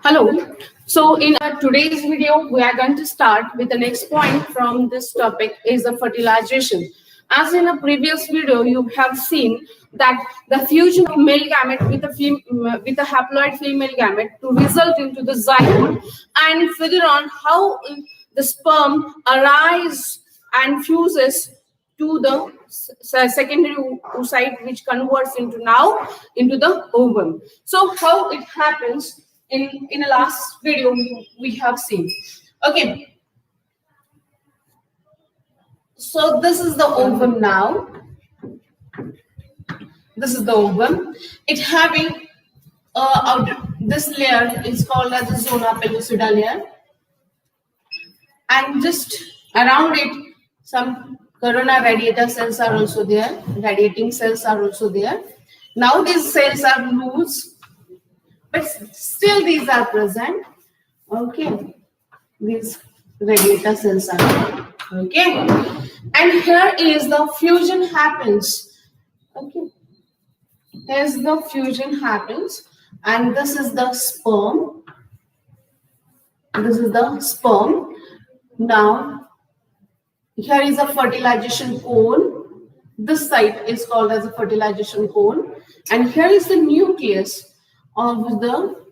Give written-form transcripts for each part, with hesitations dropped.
Hello. So in our today's video, we are going to start with the next point from this topic is the fertilization. As in a previous video, you have seen that the fusion of male gamete with a haploid female gamete to result into the zygote, and figure on how the sperm arise and fuses to the secondary oocyte, which converts into the ovum. So how it happens in the last video we have seen. Okay, so this is the ovum now. This is the ovum. It having this layer is called as the zona pellucida layer, and just around it some corona radiator cells are also there, radiating cells are also there. Now these cells are loose, but still these are present. Okay, these radiator cells are there. Okay, and here is the fusion happens. Okay, here's the fusion happens, and this is the sperm. This is the sperm. Now here is a fertilization cone. This site is called as a fertilization cone, and here is the nucleus of the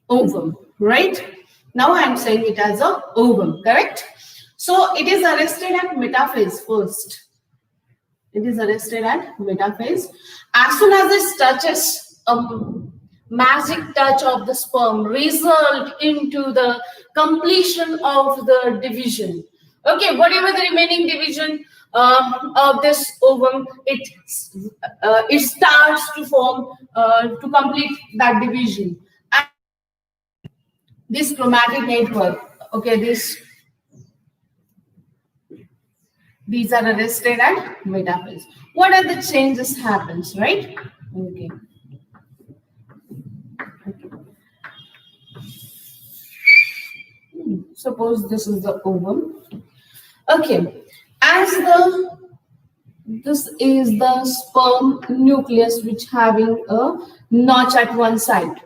ovum. Right now I am saying it as a ovum, correct? So it is arrested at metaphase first. It is arrested at metaphase. As soon as it touches a magic touch of the sperm, result into the completion of the division. Okay, whatever the remaining division of this ovum, it starts to form to complete that division. And this chromatic network, okay, these are arrested at metaphase. What are the changes happens, right? Okay. Suppose this is the ovum. Okay, this is the sperm nucleus, which having a notch at one side.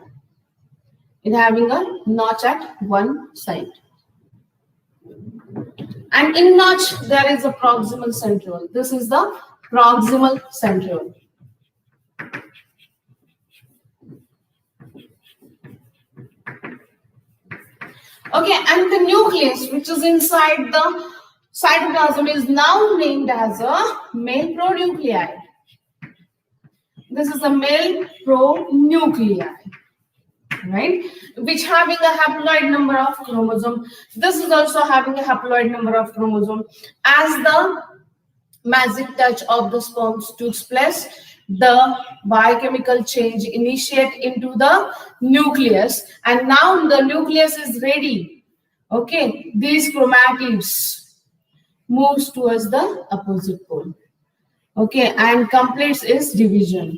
It having a notch at one side. And in notch, there is a proximal centriole. This is the proximal centriole. Okay, and the nucleus, which is inside the cytoplasm, is now named as a male pronuclei. This is a male pronuclei, right? Which having a haploid number of chromosome. This is also having a haploid number of chromosome. As the magic touch of the sperms takes place, the biochemical change initiate into the nucleus, and now the nucleus is ready. Okay, these chromatids moves towards the opposite pole. Okay, and completes its division.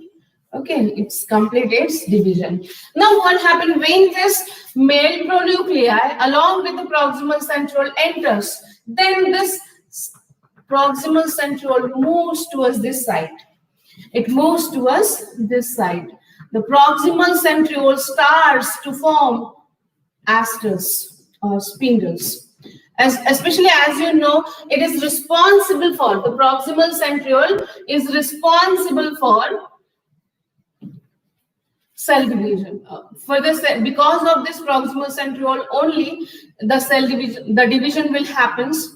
Okay, it's complete its division. Now what happened when this male pronuclei along with the proximal centriole enters? Then this proximal centriole moves towards this side. It moves towards this side. The proximal centriole starts to form asters or spindles. Especially as you know, it is responsible for, the proximal centriole is responsible for cell division. For this, because of this proximal centriole only, the cell division, the division will happens,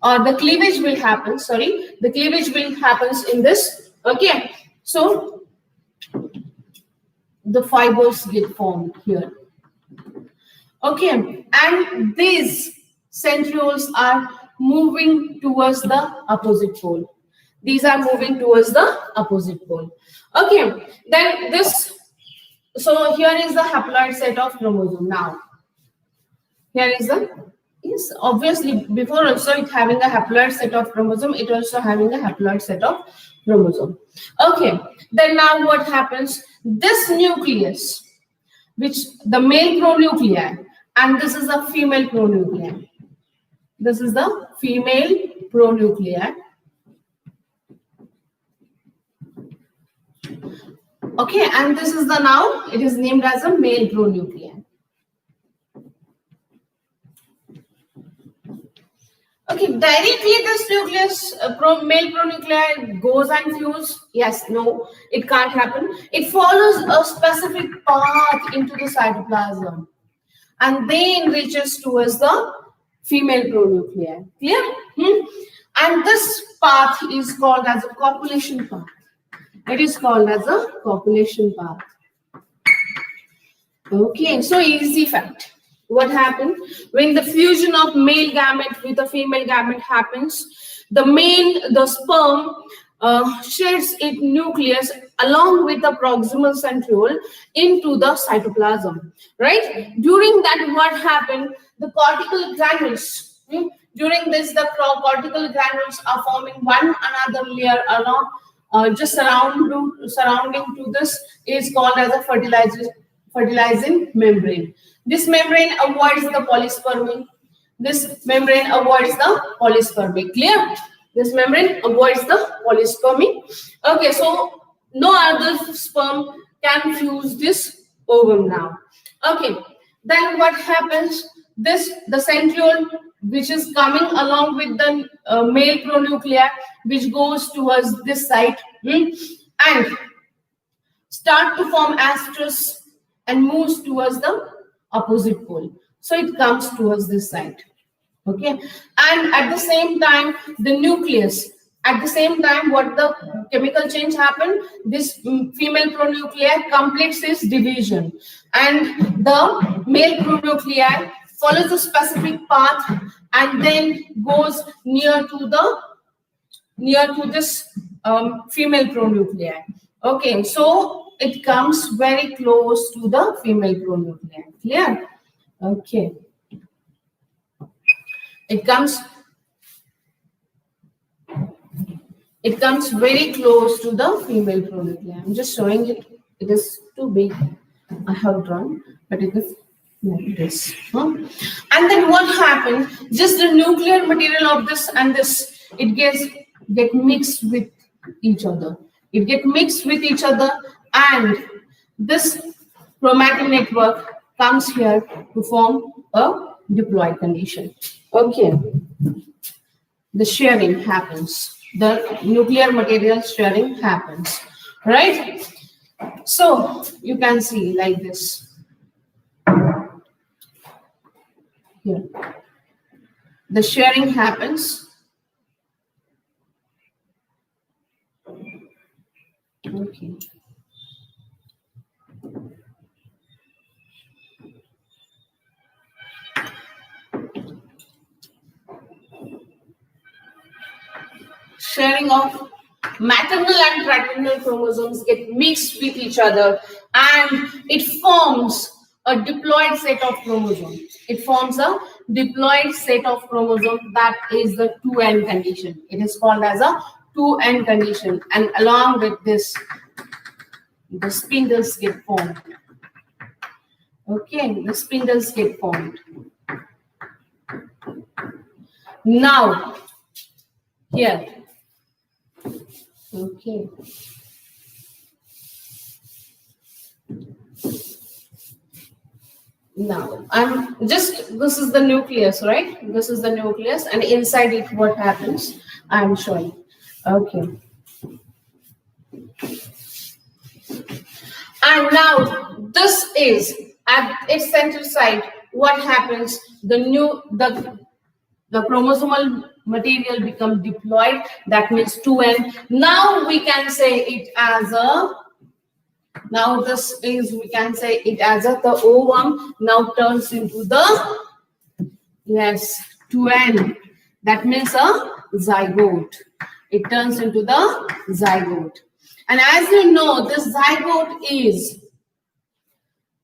or the cleavage will happen. Sorry, the cleavage will happens in this. Okay, so the fibers get formed here. Okay, and these centrioles are moving towards the opposite pole. These are moving towards the opposite pole. Okay, then this. So here is the haploid set of chromosome. Now, here is the, yes, obviously before also it having a haploid set of chromosome, it also having a haploid set of chromosome. Okay, then now what happens? This nucleus, which the male pronuclei, and this is a female pronuclei. This is the female pronuclei. Okay, and this is the now, it is named as a male pronucleus. Okay, directly this nucleus, male pronuclei goes and fuse. Yes, no, it can't happen. It follows a specific path into the cytoplasm and then reaches towards the female pronuclei. Clear? And this path is called as a copulation path. It is called as a copulation path. Okay, so easy fact. What happened when the fusion of male gamete with a female gamete happens? The sperm sheds its nucleus along with the proximal centriole into the cytoplasm. Right? During that, what happened? The cortical granules. During this, the cortical granules are forming one another layer along, just surrounding to this is called as a fertilizing membrane. This membrane avoids the polyspermy. This membrane avoids the polyspermy. Clear? This membrane avoids the polyspermy. Okay, so no other sperm can fuse this ovum now. Okay, then what happens? The centriole, which is coming along with the male pronuclei, which goes towards this side, and start to form asterisk and moves towards the opposite pole. So it comes towards this side. Okay, and at the same time, the nucleus. At the same time, what the chemical change happened? This female pronuclei completes its division, and the male pronuclei follows a specific path and then goes near to this female pronuclei. Okay, so it comes very close to the female pronuclei. Clear? Okay. It comes very close to the female pronuclei. I'm just showing it. It is too big. I have drawn, but it is like this. And then what happened? Just the nuclear material of this and this, it get mixed with each other. It get mixed with each other, and this chromatin network comes here to form a diploid condition. Okay, the sharing happens. The nuclear material sharing happens, right? So you can see like this. Here, the sharing happens. Okay. Sharing of maternal and paternal chromosomes get mixed with each other, and it forms a diploid set of chromosomes. It forms a diploid set of chromosomes, that is the 2n condition. It is called as a 2n condition, and along with this, the spindles get formed. Okay, the spindles get formed. Now, here. Okay. Now, this is the nucleus, right? This is the nucleus, and inside it, what happens? I'm showing. Okay. And now, this is at its center side. What happens? The chromosomal material become diploid. That means 2n. Now we can say it as a. Now we can say it as a, the ovum now turns into the, yes, 2n. That means a zygote. It turns into the zygote. And as you know, this zygote is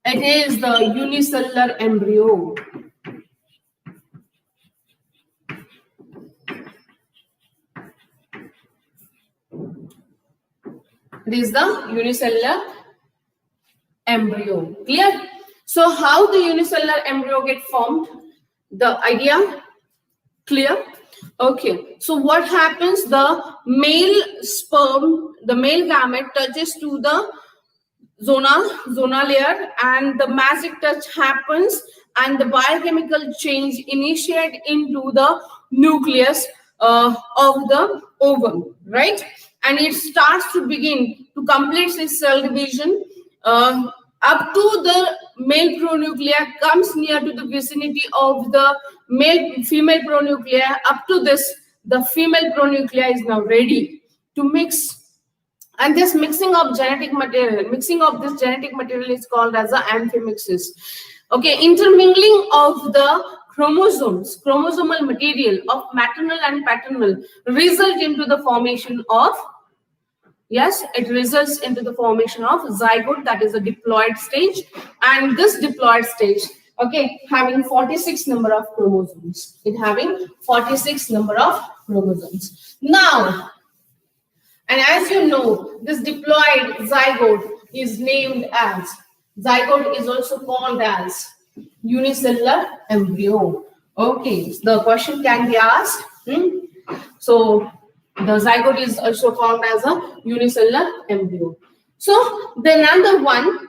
the unicellular embryo. It is the unicellular embryo. Clear? So how the unicellular embryo get formed? The idea clear? Okay. So what happens? The male sperm, the male gamete touches to the zona layer, and the magic touch happens, and the biochemical change initiate into the nucleus of the ovum, right? And it starts to begin to complete its cell division up to the male pronuclear, comes near to the vicinity of the female pronuclear. Up to this, the female pronuclear is now ready to mix. And this mixing of this genetic material is called as the amphimixis. Okay, intermingling of the chromosomal material of maternal and paternal result into the formation of, yes, it results into the formation of zygote, that is a diploid stage. And this diploid stage, okay, having 46 number of chromosomes. It having 46 number of chromosomes. Now, and as you know, this diploid zygote is named as, zygote is also called as unicellular embryo. Okay, the question can be asked. So the zygote is also formed as a unicellular embryo. So the another one,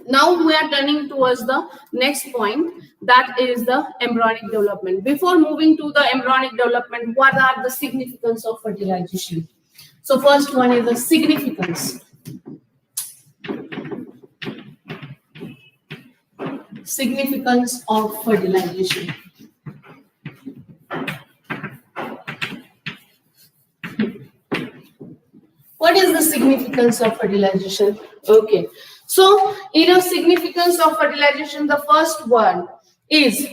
now we are turning towards the next point, that is the embryonic development. Before moving to the embryonic development, what are the significance of fertilization? So first one is the significance. Significance of fertilization. What is the significance of fertilization? Okay. So, significance of fertilization, the first one is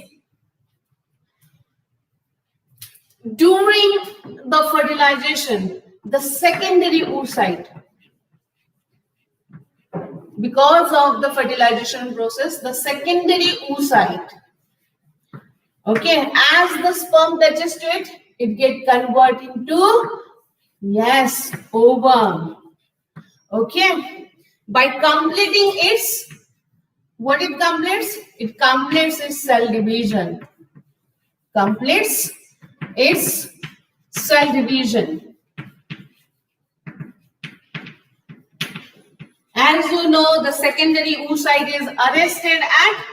during the fertilization, the secondary oocyte, because of the fertilization process, the secondary oocyte, okay, as the sperm touches to it, it get converted into, yes, ovum. Okay, by completing its, what it completes? It completes its cell division. Completes its cell division. As you know, the secondary oocyte is arrested at,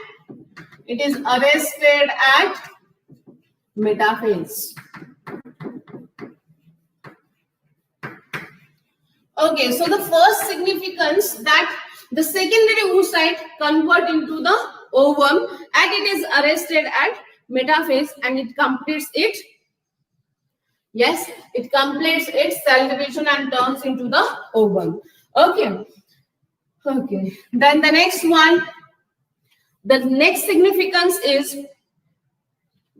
it is arrested at metaphase. Okay, so the first significance that the secondary oocyte convert into the ovum and it is arrested at metaphase and it completes it. Yes, it completes its cell division and turns into the ovum. Okay. Okay. Then the next one, the next significance is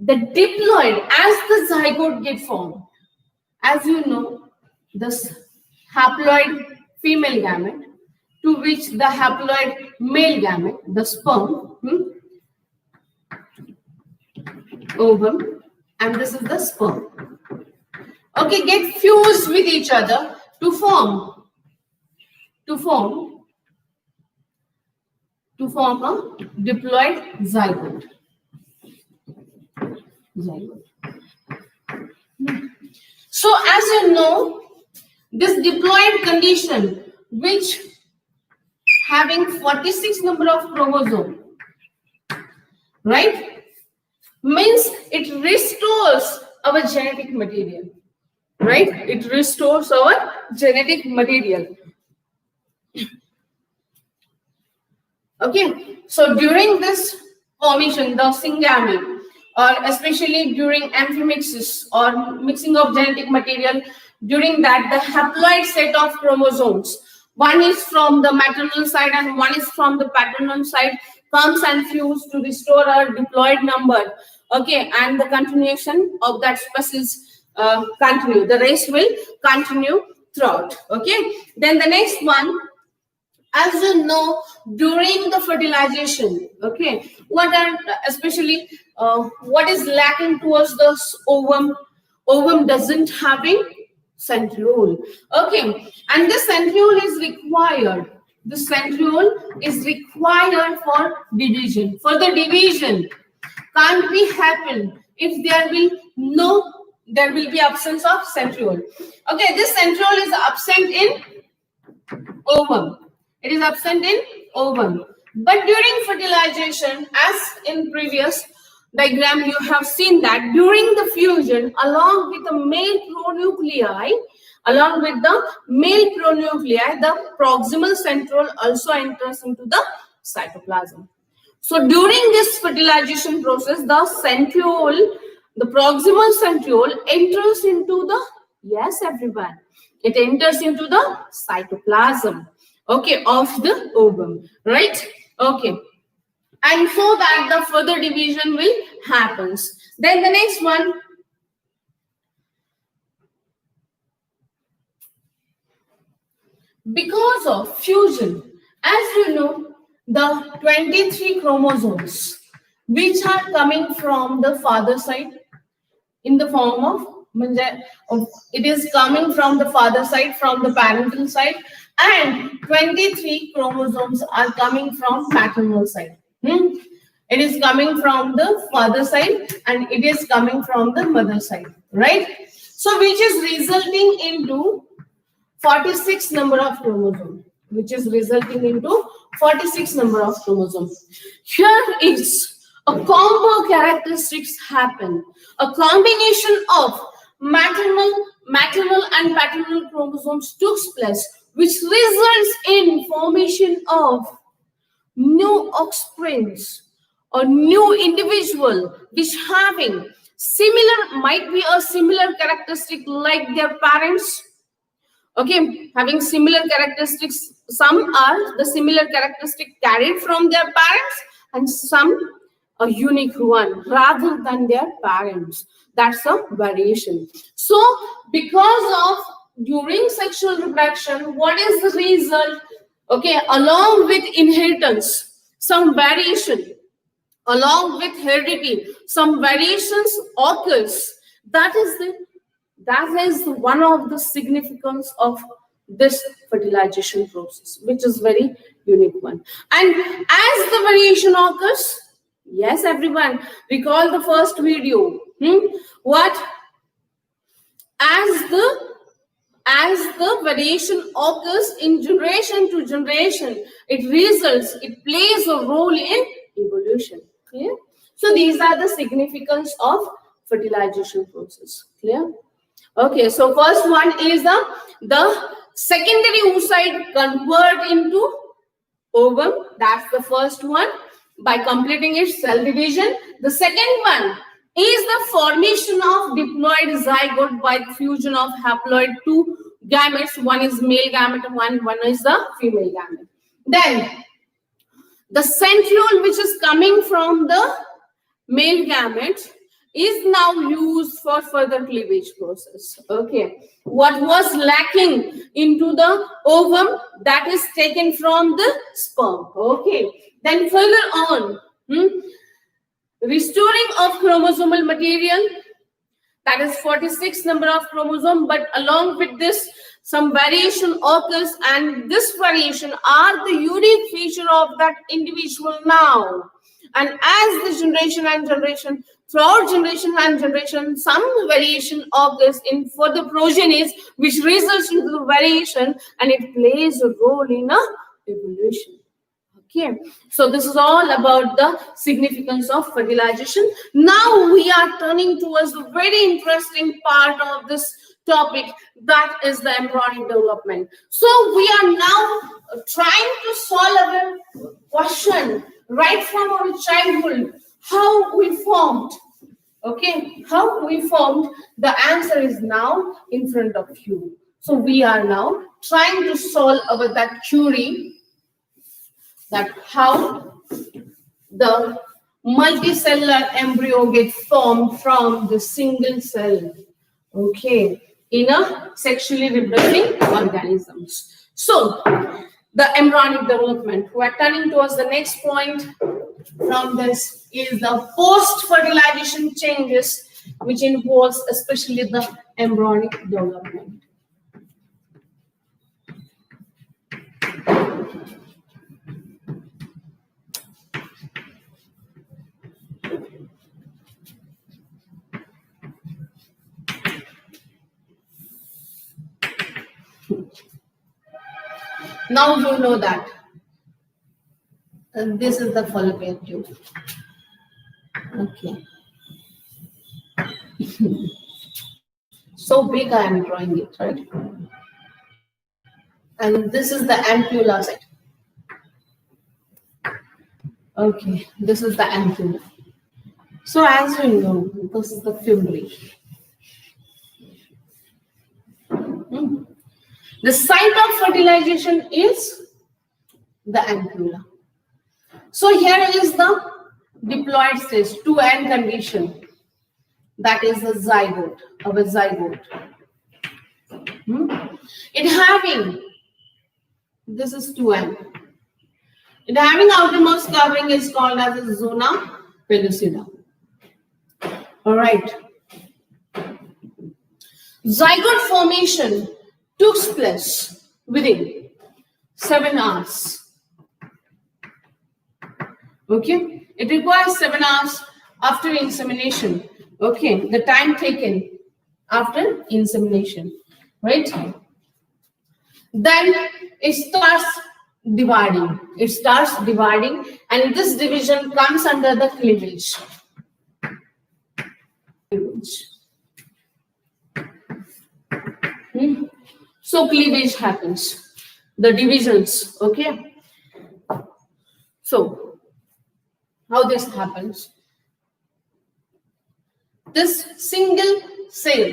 the diploid as the zygote get formed. As you know, this haploid female gamete to which the haploid male gamete, the sperm, ovum, and this is the sperm. Okay, get fused with each other to form a diploid zygote. So as you know, this diploid condition, which having 46 number of chromosomes, right, means it restores our genetic material, right? It restores our genetic material. Okay, so during this formation, the syngamy, or especially during amphimixis or mixing of genetic material, during that the haploid set of chromosomes, one is from the maternal side and one is from the paternal side, comes and fuse to restore our diploid number. Okay, and the continuation of that species continue. The race will continue throughout. Okay, then the next one, as you know, during the fertilization, okay, what are especially what is lacking towards the ovum? Ovum doesn't having centriole. Okay, and the centriole is required. The centriole is required for division. For the division can't be happen if there will be absence of centriole. Okay, this centriole is absent in ovum. It is absent in ovum. But during fertilization, as in previous diagram, you have seen that during the fusion, along with the male pronuclei, the proximal centriole also enters into the cytoplasm. So during this fertilization process, the proximal centriole enters into the, yes everyone, it enters into the cytoplasm, okay, of the ovum, right? Okay. And so that the further division will happens. Then the next one, because of fusion, as you know, the 23 chromosomes which are coming from the father side in the form of, it is coming from the father side, from the parental side, and 23 chromosomes are coming from maternal side. It is coming from the father side and it is coming from the mother side, right? So which is resulting into 46 number of chromosomes, which is resulting into 46 number of chromosomes. Here is a combo characteristics happen, a combination of maternal and paternal chromosomes took place, which results in formation of new offsprings or new individual which having similar, might be a similar characteristic like their parents, okay, having similar characteristics. Some are the similar characteristic carried from their parents and some a unique one rather than their parents. That's a variation. So because of during sexual reproduction, what is the result? Okay, along with inheritance, some variation, along with heredity, some variations occurs. That is one of the significance of this fertilization process, which is very unique one. And as the variation occurs, yes everyone, recall the first video. What? As the variation occurs in generation to generation, it plays a role in evolution. Clear? So these are the significance of fertilization process. Clear? Okay, so first one is the secondary oocyte convert into ovum. That's the first one by completing its cell division. The second one is the formation of diploid zygote by the fusion of haploid two gametes. One is male gamete, one is the female gamete. Then the centriole which is coming from the male gamete is now used for further cleavage process. Okay, what was lacking into the ovum, that is taken from the sperm. Okay, then further on, restoring of chromosomal material, that is 46 number of chromosome, but along with this some variation occurs, and this variation are the unique feature of that individual now. And as the generation and generation, throughout generation and generation, some variation occurs in further progenies, which results into the variation, and it plays a role in evolution. Okay, so this is all about the significance of fertilization. Now we are turning towards the very interesting part of this topic, that is the embryonic development. So we are now trying to solve a question right from our childhood, how we formed. Okay, how we formed, the answer is now in front of you. So we are now trying to solve that query, that how the multicellular embryo gets formed from the single cell, okay, in a sexually reproducing organisms. So the embryonic development, we are turning towards the next point from this is the post-fertilization changes, which involves especially the embryonic development. Now you know that And this is the fallopian tube. Okay. So big I am drawing it, right? And this is the ampulla side. Okay, this is the ampulla. So as you know, this is the fimbriae. The site of fertilization is the ampulla. So here is the diploid stage, 2N condition. That is the zygote, of a zygote. It having, this is 2N. It having outermost covering is called as a zona pellucida. All right. Zygote formation took place within 7 hours. Okay. It requires 7 hours after insemination. Okay. The time taken after insemination. Right. Then it starts dividing. It starts dividing, and this division comes under the cleavage. So cleavage happens, the divisions. Okay. So how this happens? This single cell,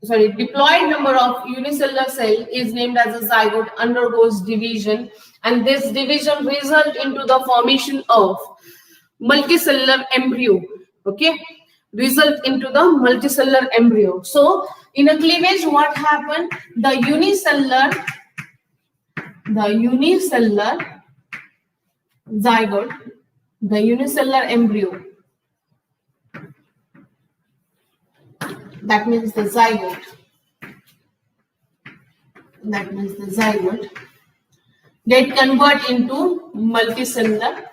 diploid number of unicellular cell is named as a zygote, undergoes division, and this division result into the formation of multicellular embryo. Okay, result into the multicellular embryo. So in a cleavage, what happened? The unicellular zygote, the unicellular embryo, that means the zygote, get convert into multicellular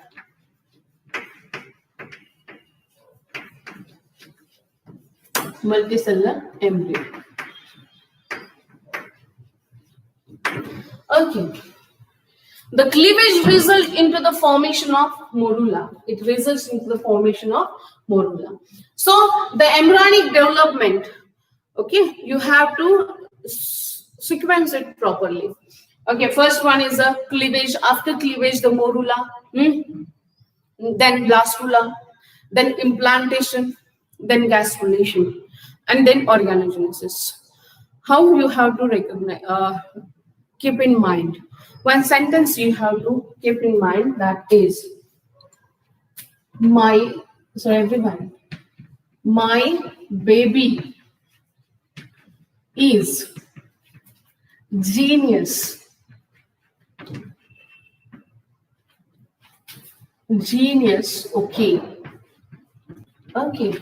embryo. Okay. The cleavage results into the formation of morula. It results into the formation of morula. So the embryonic development, okay, you have to sequence it properly. Okay, first one is a cleavage. After cleavage, the morula, then blastula, then implantation, then gastrulation, and then organogenesis. How you have to recognize, keep in mind. One sentence you have to keep in mind, that is, my baby is genius. Okay. Okay.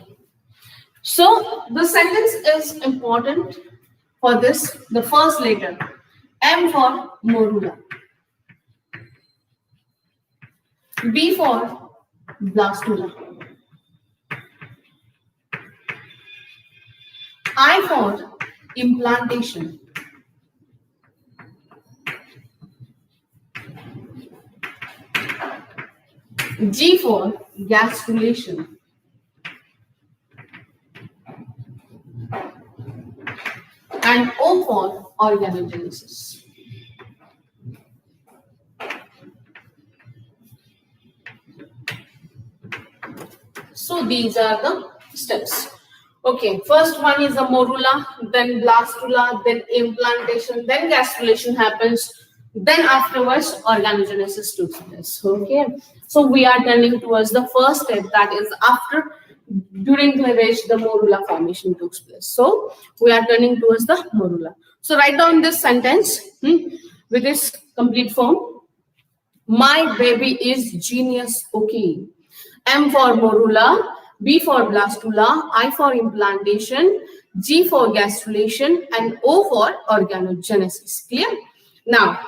So the sentence is important for this. The first letter, M for morula, B for blastula, I for implantation, G for gastrulation, and O for organogenesis. So these are the steps. Okay, first one is the morula, then blastula, then implantation, then gastrulation happens, then afterwards organogenesis takes place. Okay, so we are turning towards the first step, that is after, during cleavage, the morula formation takes place. So we are turning towards the morula. So write down this sentence with its complete form. My baby is genius. Okay. M for morula, B for blastula, I for implantation, G for gastrulation, and O for organogenesis. Clear? Now,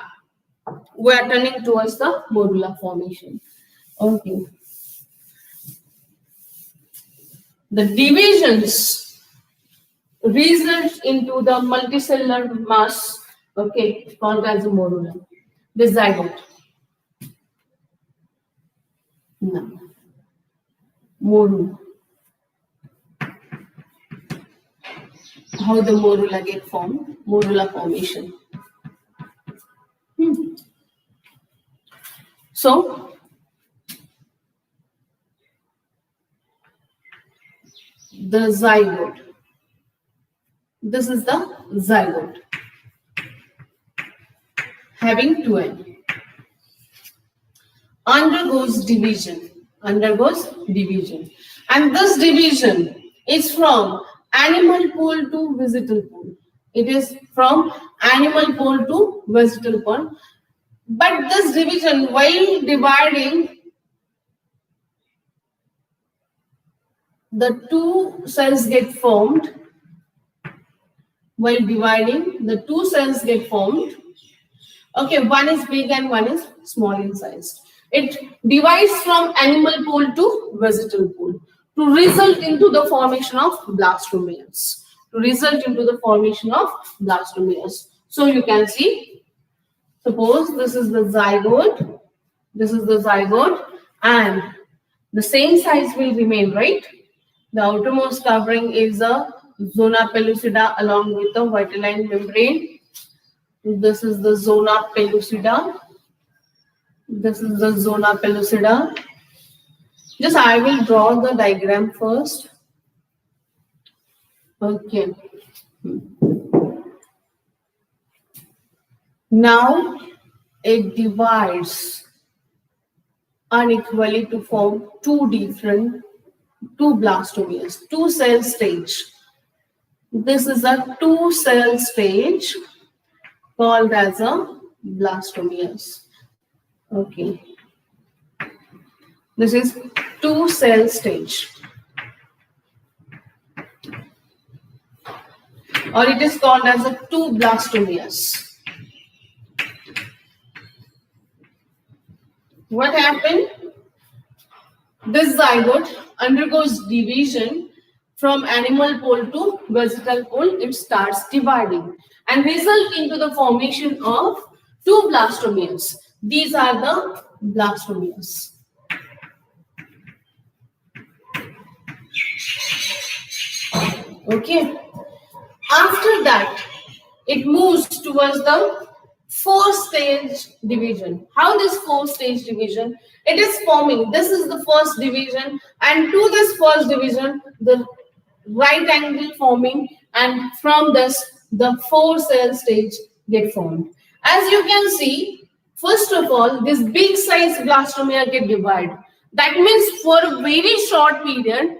we are turning towards the morula formation. Okay. The divisions result into the multicellular mass, okay, called as a morula, the zygote. Now, morula. How the morula get formed? Morula formation. So, the zygote. This is the zygote having two eggs. Undergoes division. And this division is from animal pool to vegetal pool. It is from animal pool to vegetal pool. But this division, while dividing, the two cells get formed. While dividing, the two cells get formed. Okay, one is big and one is small in size. It divides from animal pool to vegetal pool to result into the formation of blastomeres. So you can see, suppose this is the zygote, and the same size will remain, right? The outermost covering is a zona pellucida along with the vitelline membrane. This is the zona pellucida. Just I will draw the diagram first. Okay. Now it divides unequally to form two blastomeres, two cell stage. This is a two cell stage called as a blastomeres. Okay. This is two cell stage. Or it is called as a two blastomeres. What happened? This zygote undergoes division from animal pole to vegetal pole. It starts dividing and result into the formation of two blastomeres. These are the blastomeres. Okay. After that, it moves towards the four-stage division. How this four-stage division? It is forming. This is the first division, and to this first division, the right angle forming, and from this, the four-cell stage get formed. As you can see, first of all, this big size blastomere get divided. That means for a very short period,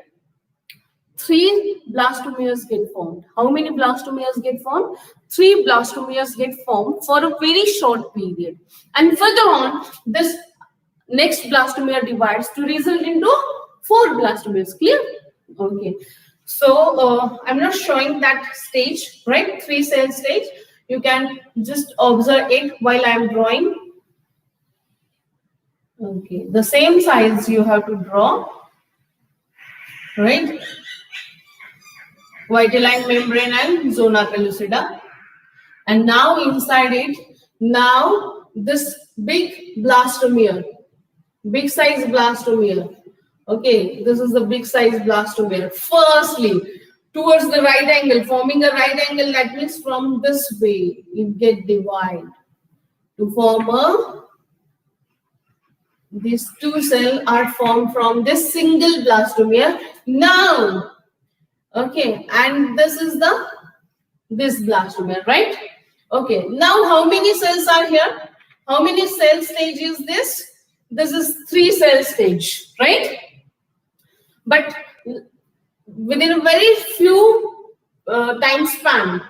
3 blastomeres get formed. How many blastomeres get formed? 3 blastomeres get formed for a very short period. And further on, this next blastomere divides to result into 4 blastomeres. Clear? Okay. So I'm not showing that stage, right? 3-cell stage. You can just observe it while I'm drawing. Okay. The same size you have to draw, right? Vitelline membrane and zona pellucida. And now inside it, now this big blastomere, big size blastomere. Okay, this is the big size blastomere. Firstly, towards the right angle, forming a right angle, that means from this way, it get divided to form a, these 2 cells are formed from this single blastomere. Now, okay, and this is this blastomere, right? Okay, now how many cells are here? How many cell stage is this? This is 3-cell stage, right? But within a very few time span,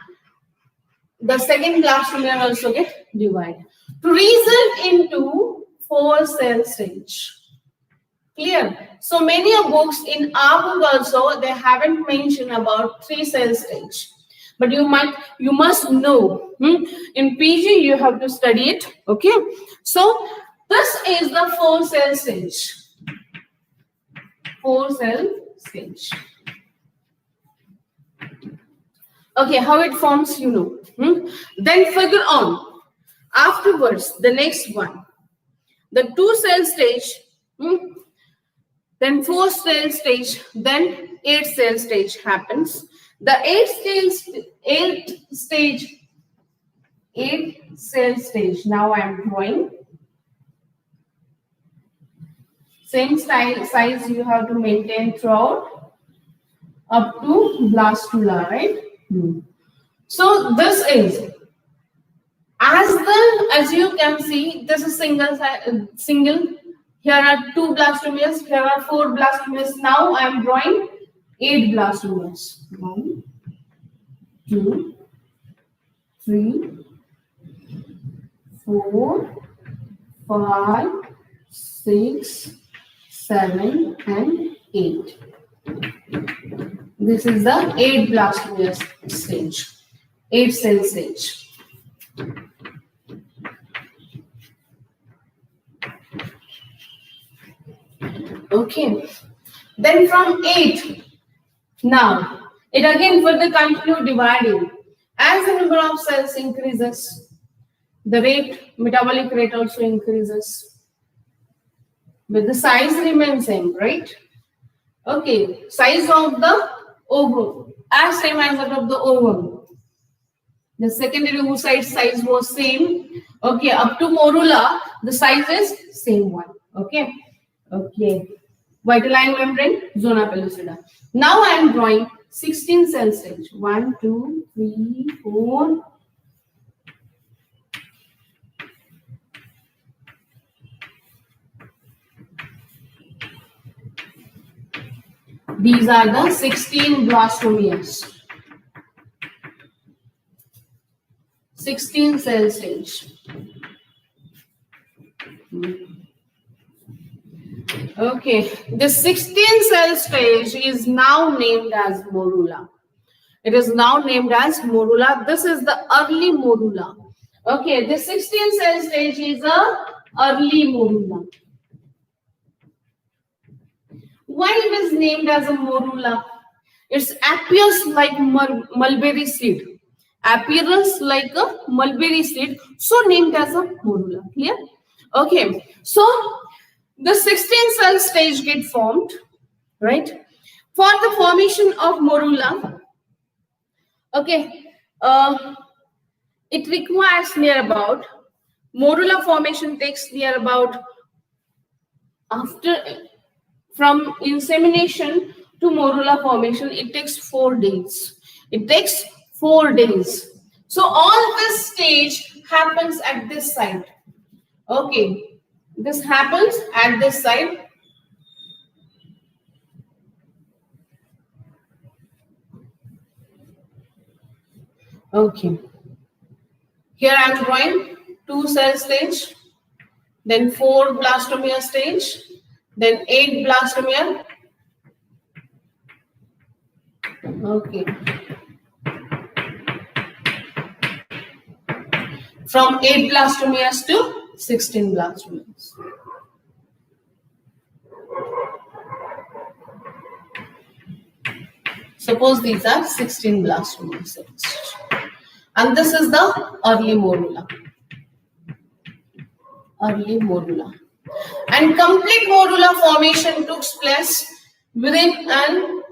the second blastomere also get divided to result into 4-cell stage. Clear? So many of books in our book also, they haven't mentioned about 3-cell stage. But you must know. In PG, you have to study it. Okay. So this is the 4-cell stage. 4-cell stage. Okay, how it forms, you know. Then further on, afterwards, the next one, the 2-cell stage. then 4 cell stage, then 8 cell stage happens. The 8 cell stage. Now I am drawing. Same size you have to maintain throughout up to blastula, right? So this is, as you can see, this is single. Here are 2 blastomeres. Here are 4 blastomeres. Now I am drawing 8 blastomeres. 1, 2, 3, 4, 5, 6, 7, and 8. This is the 8 blastomere stage, 8 cell stage. Okay, then from 8, now it again further continue dividing. As the number of cells increases, the metabolic rate also increases, but the size remains same, right? Okay, size of the ovum as same as that of the ovum. The secondary oocyte size was same. Okay, up to morula, the size is same one. Okay. Vitelline membrane, zona pellucida. Now I am drawing 16 cell stage. 1, 2, 3, 4. These are the 16 blastomeres. 16 cell stage. Okay, the 16 cell stage is now named as morula. It is now named as morula. This is the early morula. Okay, the 16 cell stage is a early morula. Why it is named as a morula? It appears like mulberry seed. Appearance like a mulberry seed, so named as a morula. Clear? Okay, so the 16 cell stage get formed, right? For the formation of morula, okay, it requires near about, morula formation takes near about, from insemination to morula formation, it takes 4 days. It takes 4 days. So all this stage happens at this site. Okay, this happens at this site. Okay, here I am drawing 2 cell stage, then 4 blastomere stage, then 8 blastomere. Okay, from 8 blastomeres to 16 blastomeres. Suppose these are 16 blastomere cells. And this is the early morula. Early morula. And complete morula formation took place within and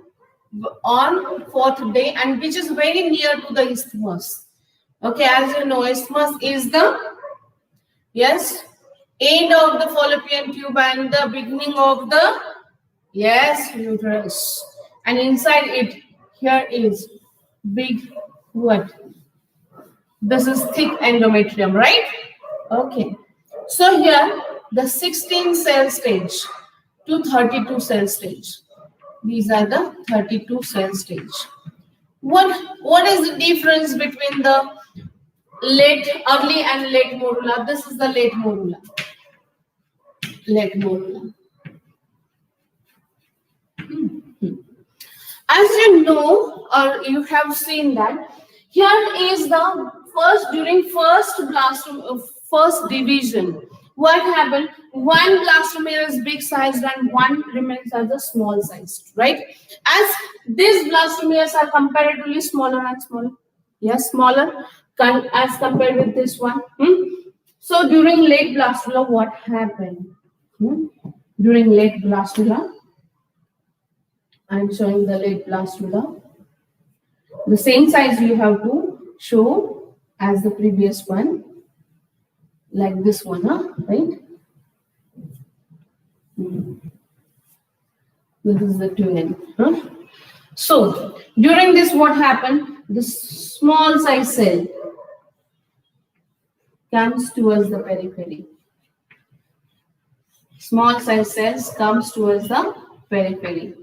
on 4th day, and which is very near to the isthmus. Okay, as you know, isthmus is the end of the fallopian tube and the beginning of the uterus. And inside it, here is big what? This is thick endometrium, right? Okay. So here the 16 cell stage to 32 cell stage. These are the 32 cell stage. What is the difference between the early and late morula? This is the late morula. Late morula. As you know, or you have seen that here is the first division. What happened? One blastomere is big sized and one remains as a small sized, right? As these blastomeres are comparatively smaller and smaller. Yes, smaller as compared with this one. So during late blastula, what happened? During late blastula, I'm showing the late blastula. The same size you have to show as the previous one, like this one, right? This is the twin. So during this, what happened? The small size cell comes towards the periphery. Small size cells comes towards the periphery.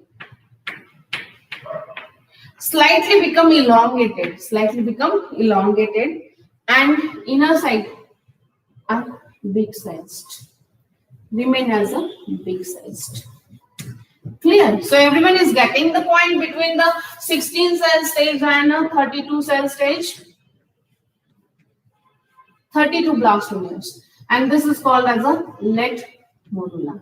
Slightly become elongated, and inner side are big sized. Remain as a big sized. Clear? So everyone is getting the point between the 16 cell stage and a 32 cell stage. 32 blastomeres, and this is called as a late morula.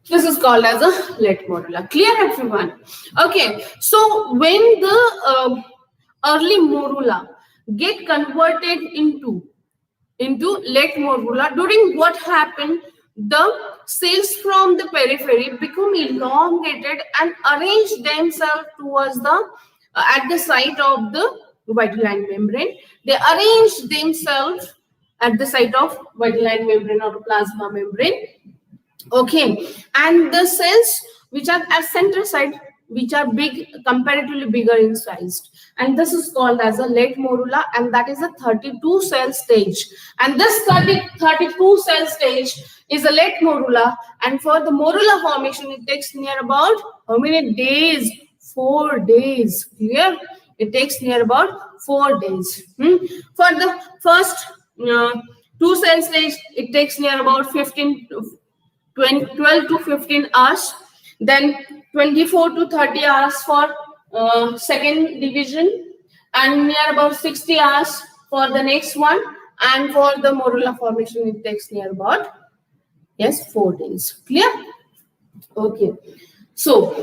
This is called as a late morula. Clear, everyone? Okay. So when the early morula get converted into late morula, during what happened, the cells from the periphery become elongated and arrange themselves towards the at the site of the vitelline membrane. They arrange themselves at the site of vitelline membrane or plasma membrane. Okay, and the cells which are at center side, which are big, comparatively bigger in size, and this is called as a late morula, and that is a 32 cell stage. And this 32 cell stage is a late morula, and for the morula formation, it takes near about how many days? 4 days. Clear? It takes near about 4 days. For the first 2 cell stage, it takes near about 12 to 15 hours, then 24 to 30 hours for second division, and near about 60 hours for the next one, and for the morula formation it takes near about 4 days. Clear? Okay, so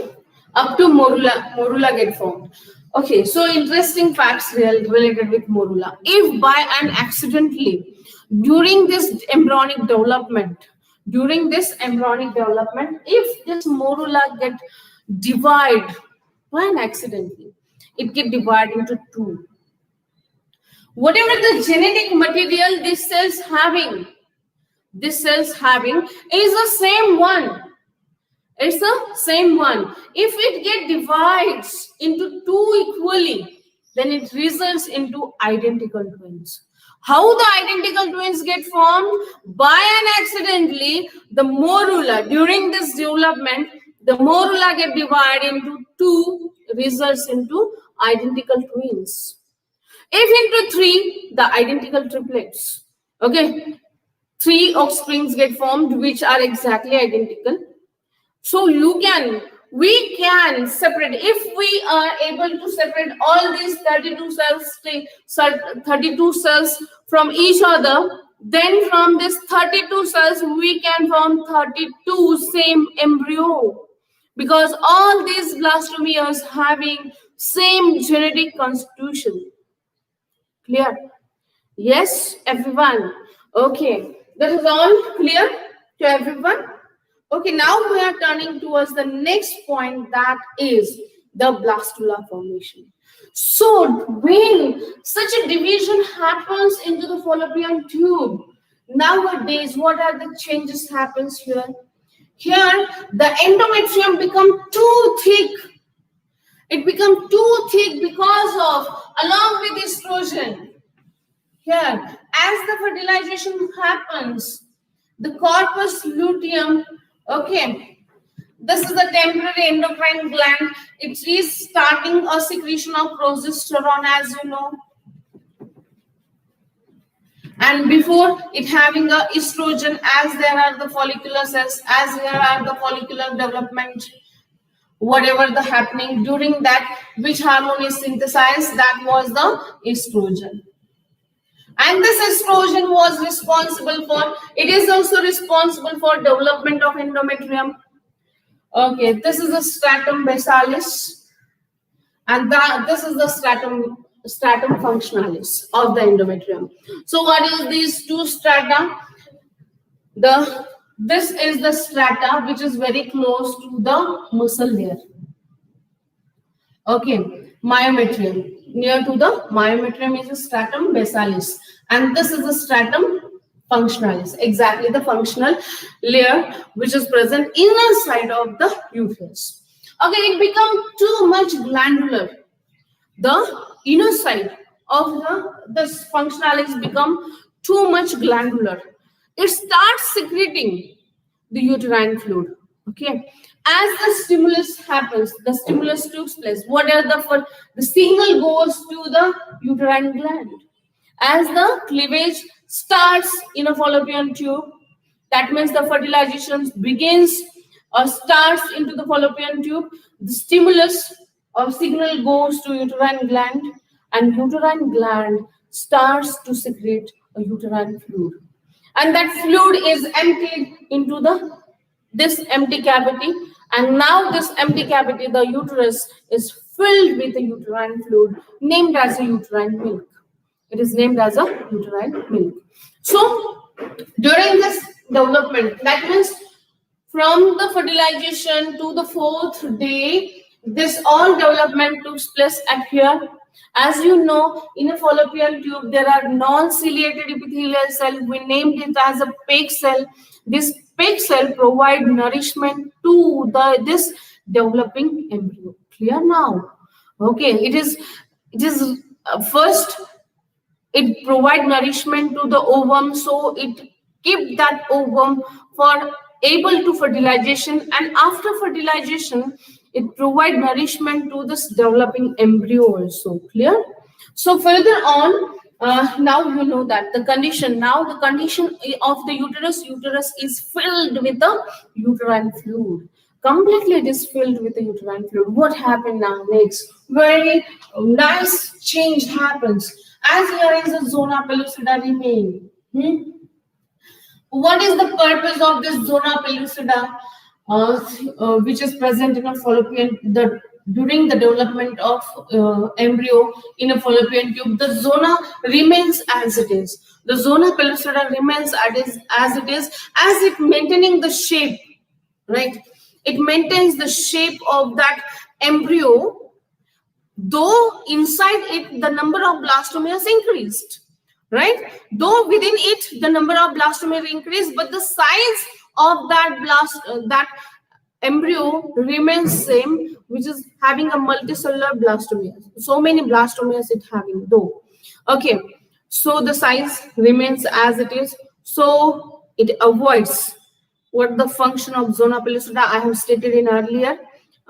up to morula get formed. Okay, so interesting facts related with morula. If by an accidentally during this embryonic development, if this morula get divided by an accidentally, it get divided into two. Whatever the genetic material this cells having is the same one. It's the same one. If it get divides into two equally, then it results into identical twins. How the identical twins get formed? By an accidentally, the morula, during this development, the morula get divided into two, results into identical twins. If into three, the identical triplets. Okay, 3 offsprings get formed which are exactly identical. So we can separate, if we are able to separate all these 32 cells from each other, then from this 32 cells we can form 32 same embryo, because all these blastomeres having same genetic constitution. Clear? Yes, everyone. Okay, that is all clear to everyone. Okay, now we are turning towards the next point, that is the blastula formation. So when such a division happens into the fallopian tube, nowadays what are the changes happens here? Here the endometrium become too thick. It becomes too thick because of, along with estrogen. Here, as the fertilization happens, the corpus luteum, okay, this is the temporary endocrine gland. It is starting a secretion of progesterone, as you know. And before it having a estrogen, as there are the follicular cells, as there are the follicular development, whatever the happening during that, which hormone is synthesized, that was the estrogen. And this estrogen was responsible for, it is also responsible for development of endometrium. Okay, this is the stratum basalis, and this is the stratum functionalis of the endometrium. So what is these two strata? The This is the strata which is very close to the muscle layer. Okay, myometrium. Near to the myometrium is the stratum basalis, and this is the stratum functionalis, exactly the functional layer which is present inner side of the uterus. Okay, it becomes too much glandular. The inner side of this functionalis become too much glandular. It starts secreting the uterine fluid. Okay, as the stimulus happens, the stimulus takes place. What are the signal goes to the uterine gland? As the cleavage starts in a fallopian tube, that means the fertilization begins or starts into the fallopian tube. The stimulus or signal goes to uterine gland, and uterine gland starts to secrete a uterine fluid, and that fluid is emptied into this empty cavity, and now this empty cavity, the uterus, is filled with a uterine fluid named as a uterine milk. It is named as a uterine milk. So during this development, that means from the fertilization to the 4th day, this all development took place at here. As you know, in a fallopian tube, there are non-ciliated epithelial cell. We named it as a PEG cell. This PEG cell provide nourishment to this developing embryo. Clear now? Okay, it is first it provide nourishment to the ovum, so it keep that ovum for able to fertilization, and after fertilization it provide nourishment to this developing embryo also. Clear? So further on, now you know that the condition of the uterus is filled with the uterine fluid. Completely it is filled with the uterine fluid. What happened now next? Very nice change happens. As here is a zona pellucida remain. What is the purpose of this zona pellucida, which is present in a fallopian during the development of embryo in a fallopian tube? The zona remains as it is. The zona pellucida remains as it is, as it maintaining the shape, right? It maintains the shape of that embryo, though inside it the number of blastomeres increased, right? Though within it the number of blastomeres increased, but the size of that embryo remains same, which is having a multicellular blastomeres. So many blastomeres it having though. Okay, so the size remains as it is, so it avoids what the function of zona pellucida I have stated in earlier.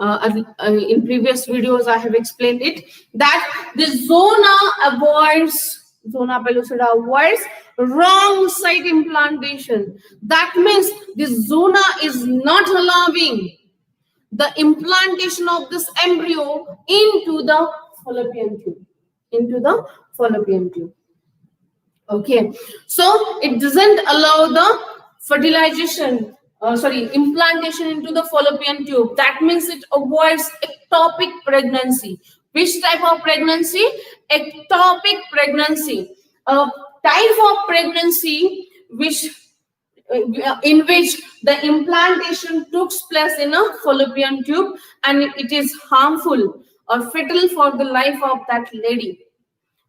In previous videos, I have explained it, that the zona pellucida avoids wrong site implantation. That means this zona is not allowing the implantation of this embryo into the fallopian tube. Okay, so it doesn't allow the fertilization, implantation into the fallopian tube. That means it avoids ectopic pregnancy. Which type of pregnancy? Ectopic pregnancy. A type of pregnancy in which the implantation took place in a fallopian tube, and it is harmful or fatal for the life of that lady.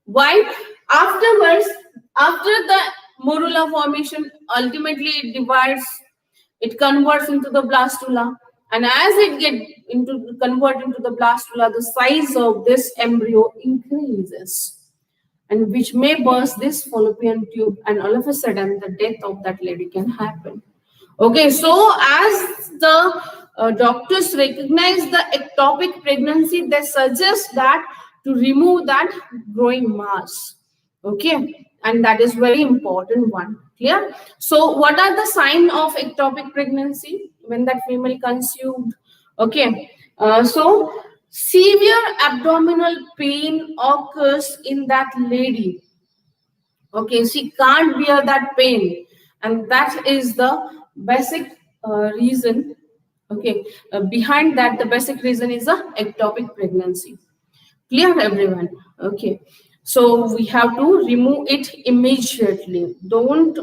Why? Afterwards, after the morula formation, ultimately it divides, it converts into the blastula, and as it convert into the blastula, the size of this embryo increases, and which may burst this fallopian tube, and all of a sudden the death of that lady can happen. Okay, so as the doctors recognize the ectopic pregnancy, they suggest that to remove that growing mass. Okay, and that is very important one. Clear? So what are the signs of ectopic pregnancy when that female conceived? Okay, so severe abdominal pain occurs in that lady. Okay, she can't bear that pain, and that is the basic reason. Okay, behind that, the basic reason is a ectopic pregnancy. Clear, everyone? Okay. So we have to remove it immediately. Don't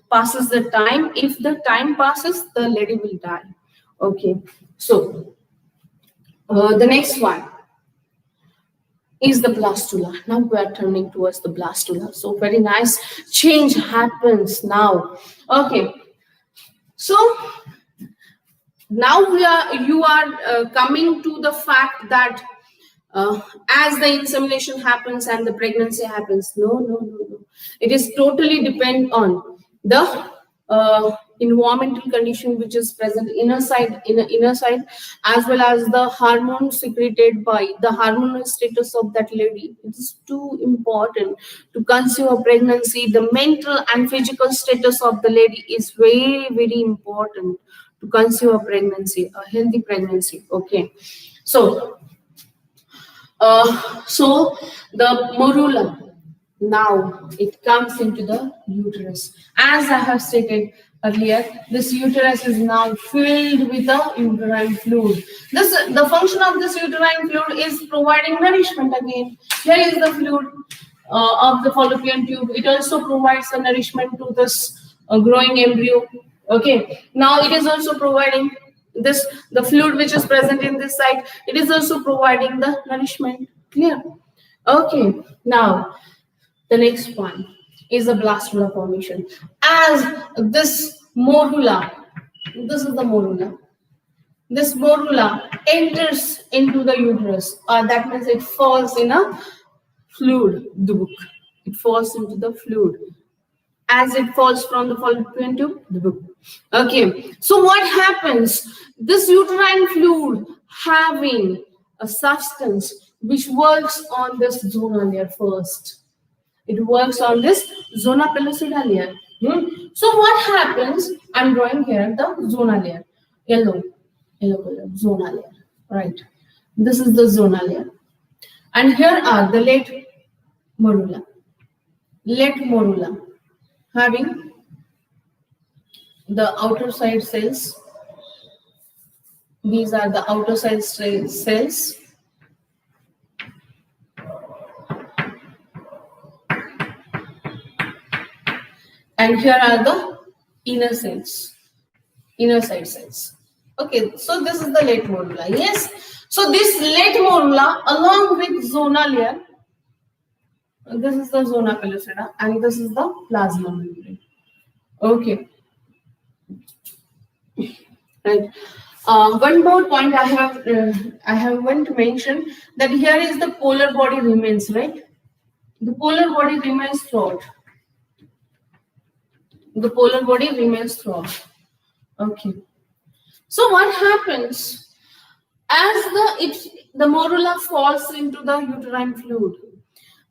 passes the time. If the time passes, the lady will die. Okay. So the next one is the blastula. Now we are turning towards the blastula. So very nice change happens now. Okay. So now you are coming to the fact that as the insemination happens and the pregnancy happens, no. It is totally depend on the environmental condition which is present inner side, as well as the hormone secreted by the hormonal status of that lady. It is too important to conceive a pregnancy. The mental and physical status of the lady is very important to conceive a pregnancy, a healthy pregnancy. Okay, so the morula, now it comes into the uterus. As I have stated earlier, this uterus is now filled with the uterine fluid. The function of this uterine fluid is providing nourishment again. Here is the fluid of the fallopian tube. It also provides the nourishment to this growing embryo. Okay, now it is also providing the fluid which is present in this side. It is also providing the nourishment. Clear? Okay, now the next one is the blastula formation. As this morula, this is the morula. This morula enters into the uterus. That means it falls in a fluid. It falls into the fluid. As it falls from the fallopian tube, the book. Okay, so what happens? This uterine fluid having a substance which works on this zona layer first. It works on this zona pellucida layer. So what happens? I'm drawing here the zona layer, yellow color, zona layer. Right. This is the zona layer, and here are the late morula. Having the outer side cells. These are the outer side cells. And here are the inner side cells. Okay, so this is the late morula. Yes. So this late morula along with zona layer, this is the zona pellucida and this is the plasma membrane. Okay. Right. One more point I have want to mention that here is the polar body remains, right? The polar body remains throughout. Okay. So what happens as the morula falls into the uterine fluid?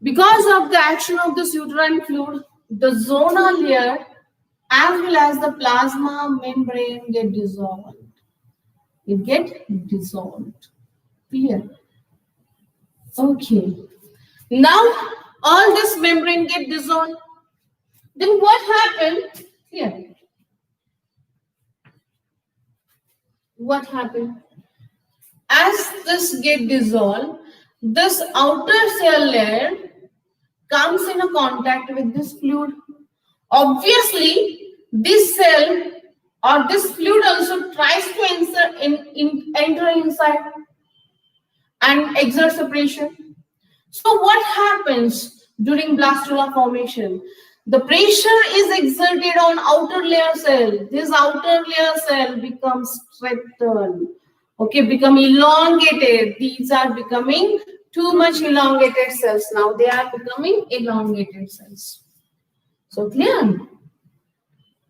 Because of the action of this uterine fluid, the zona layer as well as the plasma membrane get dissolved. It get dissolved. Clear? Okay. Now all this membrane get dissolved. Then what happened? Here. What happened? As this get dissolved, this outer cell layer comes in a contact with this fluid. Obviously, this cell or this fluid also tries to enter inside and exert separation. So what happens during blastula formation? The pressure is exerted on outer layer cell. This outer layer cell becomes straightened. Okay, become elongated. These are becoming too much elongated cells. Now they are becoming elongated cells. So clear?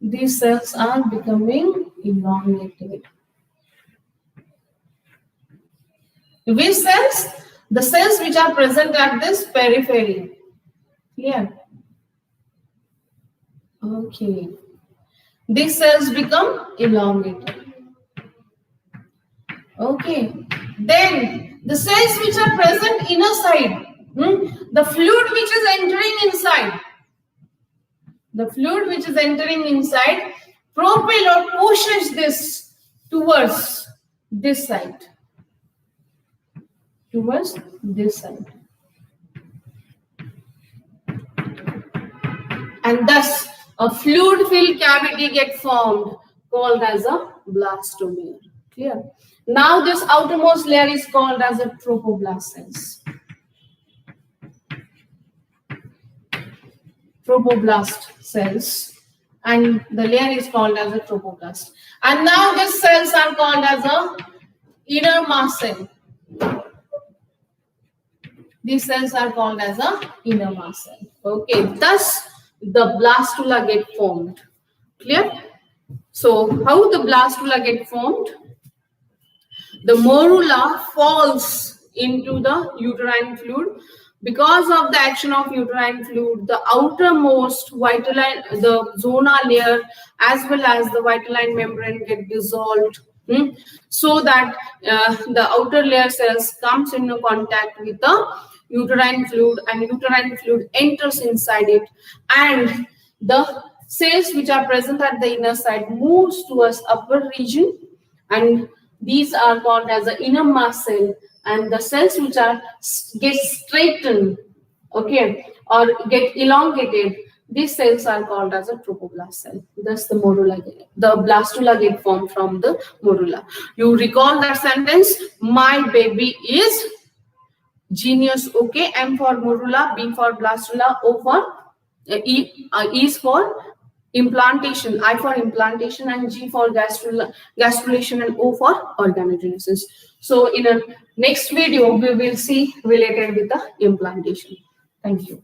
These cells are becoming elongated. Which cells? The cells which are present at this periphery. Clear? Okay. These cells become elongated. Okay. Then the cells which are present inner side, the fluid which is entering inside. The fluid which is entering inside propel or pushes this towards this side. Towards this side. and thus a fluid-filled cavity get formed called as a blastomere. Clear? Now this outermost layer is called as a trophoblast cells. Trophoblast cells, and the layer is called as a trophoblast. And now these cells are called as a inner mass cell. These cells are called as a inner mass cell. Okay, thus the blastula get formed. Clear? So how the blastula get formed? The morula falls into the uterine fluid. Because of the action of uterine fluid, the outermost vitelline, the zona layer, as well as the vitelline membrane get dissolved, so that the outer layer cells comes into contact with the uterine fluid, and uterine fluid enters inside it, and the cells which are present at the inner side moves towards upper region, and these are called as the inner mass cell. And the cells which are get straightened, okay, or get elongated, these cells are called as a trophoblast cell. Thus the morula, the blastula get formed from the morula. You recall that sentence, my baby is genius. Okay, M for morula, B for blastula, O for E is for implantation, I for implantation, and G for gastrulation, and O for organogenesis. So in a next video, we will see related with the implantation. Thank you.